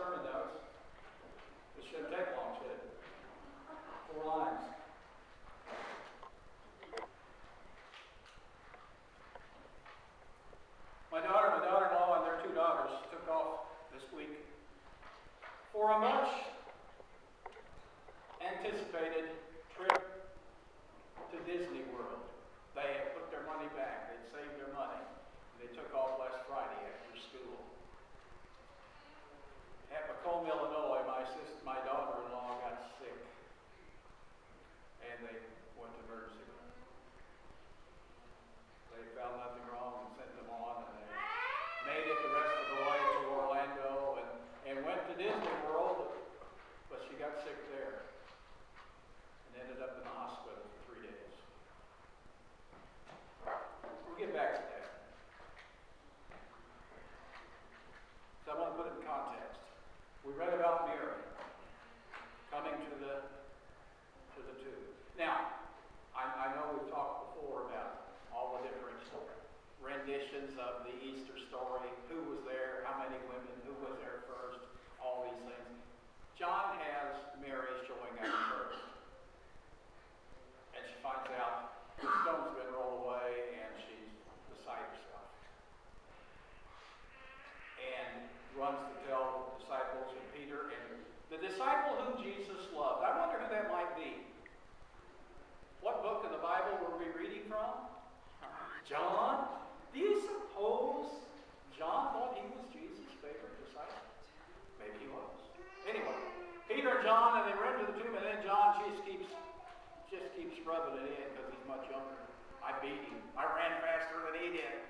sermon notes. It shouldn't take long, should it? 4 lines. My daughter-in-law, and their 2 daughters took off this week for a much anticipated trip to Disney World. They had put their money back. They'd saved their money. They took off last Friday after school. At Macomb, Illinois, my daughter-in-law got sick, and they went to emergency room. They found nothing wrong and sent them on, and they made it the rest of the way to Orlando and went to Disney World, but she got sick there and ended up in the hospital for 3 days. We'll get back to that. So I want to put it in context. We read about Mary coming to the tomb. Now, I know we've talked before about all the different renditions of the Easter story, who was there, how many women, who was there first, all these things. John has Mary showing up first. And she finds out the stone's been rolled away and she's beside herself. And runs to tell the disciples and Peter and the disciple whom Jesus loved. I wonder who that might be. What book of the Bible were we reading from? John. Do you suppose John thought he was Jesus' favorite disciple? Maybe he was. Anyway, Peter and John, and they ran to the tomb, and then John just keeps rubbing it in because he's much younger. I beat him. I ran faster than he did.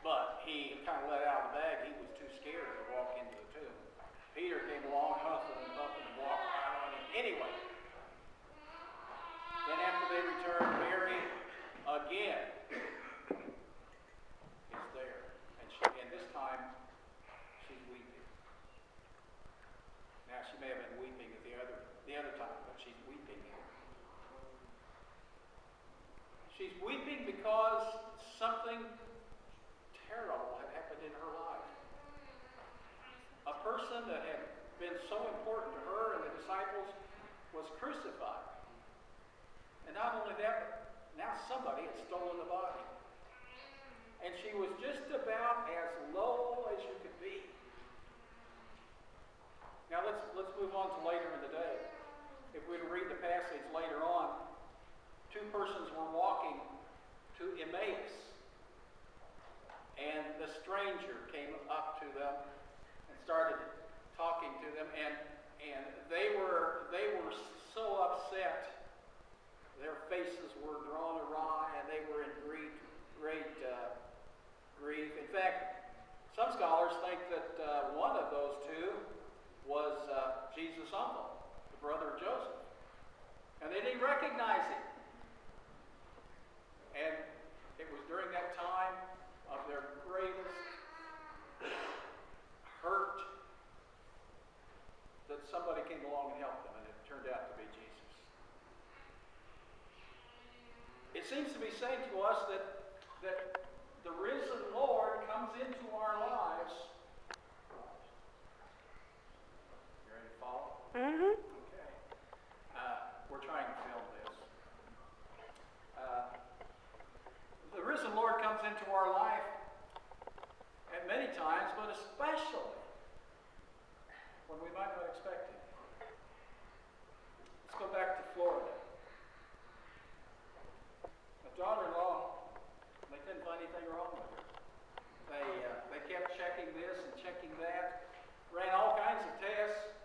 But he kind of let out the bag. He was too scared to walk into the tomb. Peter came along, huffing and puffing, and walked right on him. Anyway, then after they returned, Mary again is there. And this time, she's weeping. Now, she may have been weeping at the other time, but she's weeping here. She's weeping because something terrible had happened in her life. A person that had been so important to her and the disciples was crucified. And not only that, but now somebody had stolen the body. And she was just about as low as you could be. Now let's move on to later in the day. If we were to read the passage later on, 2 persons were walking to Emmaus. And the stranger came up to them and started talking to them, and they were so upset. Their faces were drawn awry, and they were in great grief. In fact, some scholars think that one of those 2 was Jesus' uncle, the brother of Joseph, and they didn't recognize him. And it was during that time of their greatest hurt that somebody came along and helped them, and it turned out to be Jesus. It seems to be saying to us that the risen Lord comes into our lives. You ready to follow? Mm-hmm. Okay. We're trying to film this. The risen Lord comes into our life at many times, but especially when we might not expect it. Let's go back to Florida. My daughter-in-law, they couldn't find anything wrong with her. They kept checking this and checking that, ran all kinds of tests,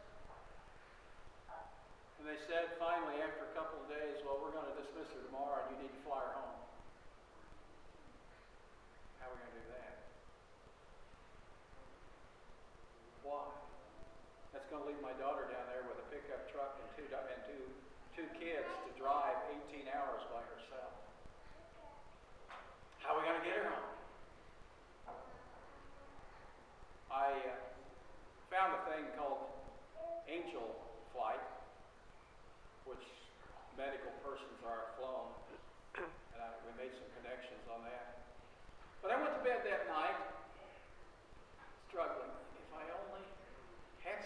and they said finally after a couple of days, well, we're going to dismiss her tomorrow and you need to fly her home. How are we going to do that? Why? That's going to leave my daughter down there with a pickup truck and two kids to drive 18 hours by herself. How are we going to get her home? I found a thing called angel flight, which medical persons are flown, and we made some connections on that. But I went to bed that night struggling. If I only had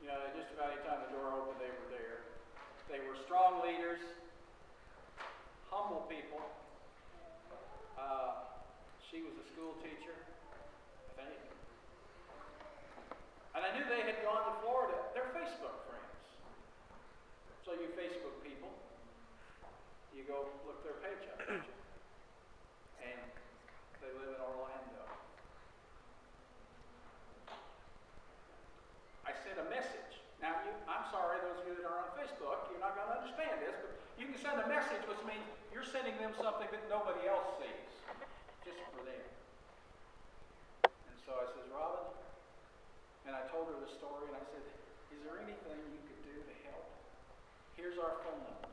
Just about any time the door opened, they were there. They were strong leaders, humble people. She was a school teacher, I think. And I knew they had gone to Florida. They're Facebook friends. So you Facebook people, you go look their page up, don't you? And they live in Orlando. I sent a message. Now, I'm sorry, those of you that are on Facebook, you're not going to understand this, but you can send a message, which means you're sending them something that nobody else sees, just for them. And so I says, Robin, and I told her the story, and I said, is there anything you could do to help? Here's our phone number.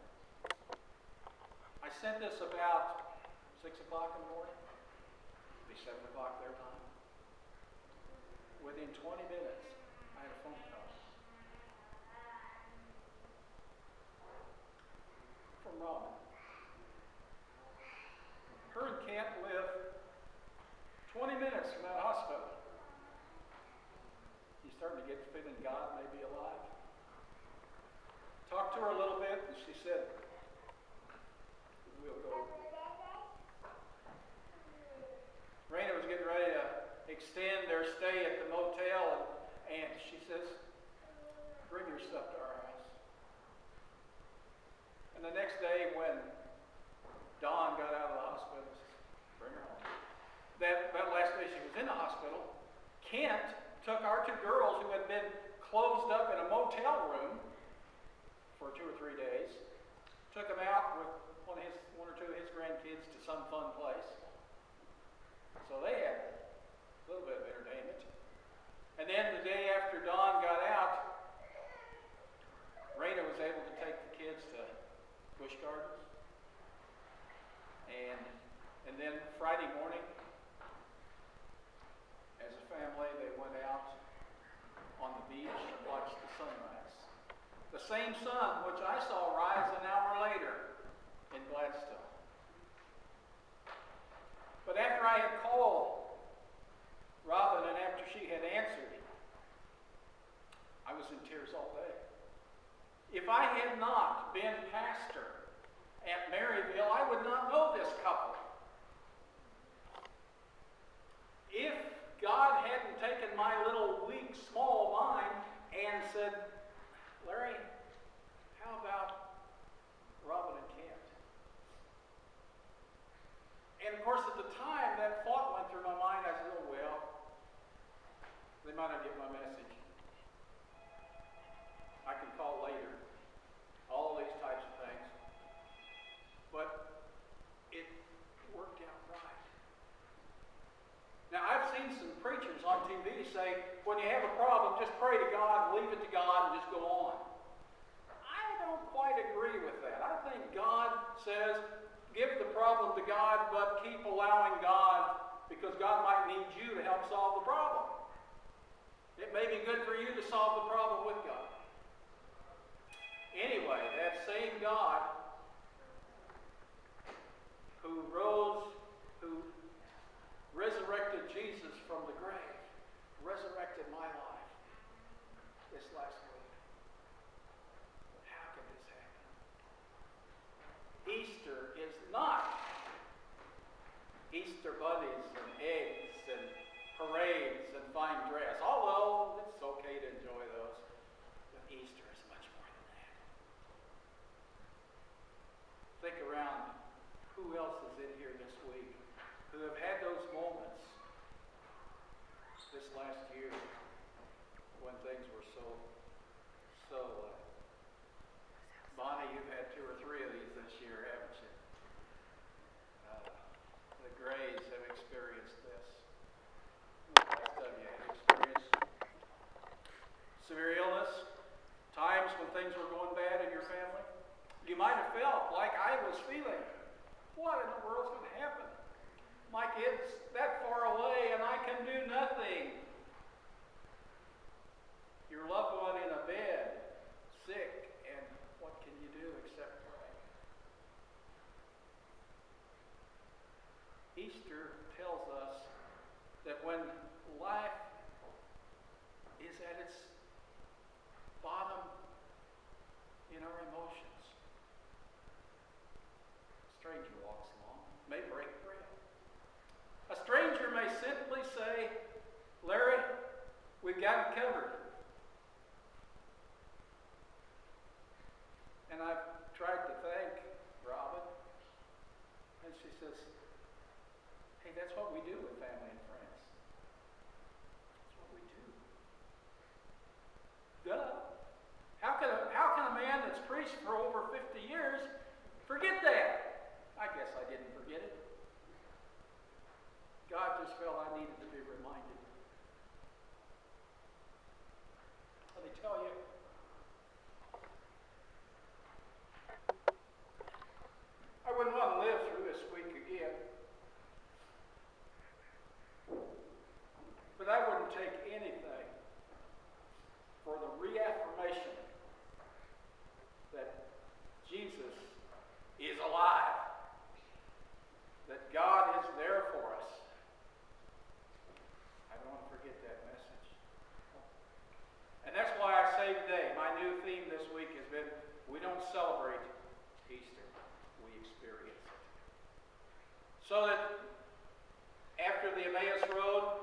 I sent this about 6 o'clock in the morning. It'll be 7 o'clock their time. Within 20 minutes, I had a phone call from Robin. Her and Kent live 20 minutes from that hospital. He's starting to get the feeling God may be alive. Talked to her a little bit, and she said, we'll go. Raina was getting ready to extend their stay at the motel, and she says, bring your stuff to our house. And the next day, when Dawn got out of the hospital, she said, bring her home. That last day she was in the hospital, Kent took our two girls who had been closed up in a motel room for 2 or 3 days, took them out with one or two of his grandkids to some fun place. So they had a little bit of entertainment. And then the day after Dawn got out, Raina was able to take the kids to Busch Gardens. And then Friday morning, as a family, they went out on the beach and watched the sunrise. The same sun which I saw rise an hour later in Gladstone. But after I had called Robin and after she had answered, I was in tears all day. If I had not been pastor at Maryville, I would not know this couple. If God hadn't taken my little weak, small mind and said, Larry, how about Robin and Kent? And of course, at the time, that thought went through my mind. I said, oh, well, they might not get my message. I can call later. All these types of things. But it worked out right. Now, I've seen some preachers on TV say, when you have a problem, just pray to God, leave it to God, and just go on. I don't quite agree with that. I think God says, give the problem to God, but keep allowing God, because God might need you to help solve the problem. It may be good for you to solve the problem with God. Anyway, that same God who resurrected Jesus from the grave, resurrected my life this last week. How could this happen? Easter is not Easter bunnies and eggs and parades and fine dress, although it's okay to enjoy those. But Easter is much more than that. Think around who else is in here this week who have had those moments this last year when things were so Bonnie, you've had 2 or 3 of these this year, haven't you? The Grays have experienced this. The rest of you have experienced severe illness, times when things were going bad in your family. You might have felt like I was feeling. What in the world's going to happen? My kid's that far away and I can do nothing. Your loved one in a bed, sick, and what can you do except pray? Easter tells us reaffirmation that Jesus is alive, that God is there for us. I don't want to forget that message. And that's why I say today, my new theme this week has been, we don't celebrate Easter, we experience it. So that after the Emmaus Road,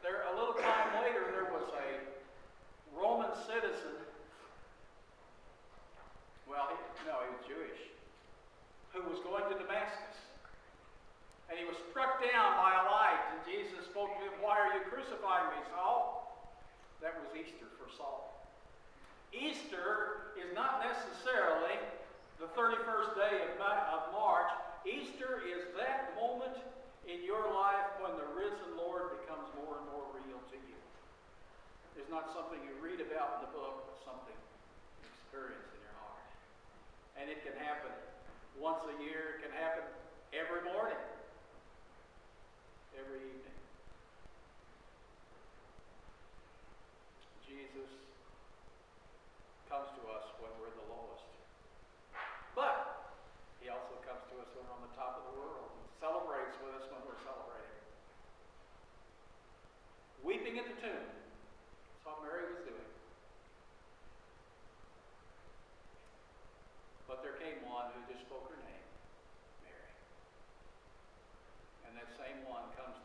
a little time later, there was a Roman citizen, he was Jewish, who was going to Damascus. And he was struck down by a light, and Jesus spoke to him, "Why are you crucifying me, Saul?" That was Easter for Saul. Easter is not necessarily the 31st day of March. Easter is that moment in your life when the risen Lord becomes more and more real to you. It's not something you read about in the book, but something you experience in your heart. And it can happen once a year. It can happen every morning, every evening. Jesus comes to us when we're the lowest. But he also comes to us when we're on the top of the world and celebrates with us when we're celebrating. Weeping at the tomb. That's what Mary was doing. But there came one who just spoke her name, Mary. And that same one comes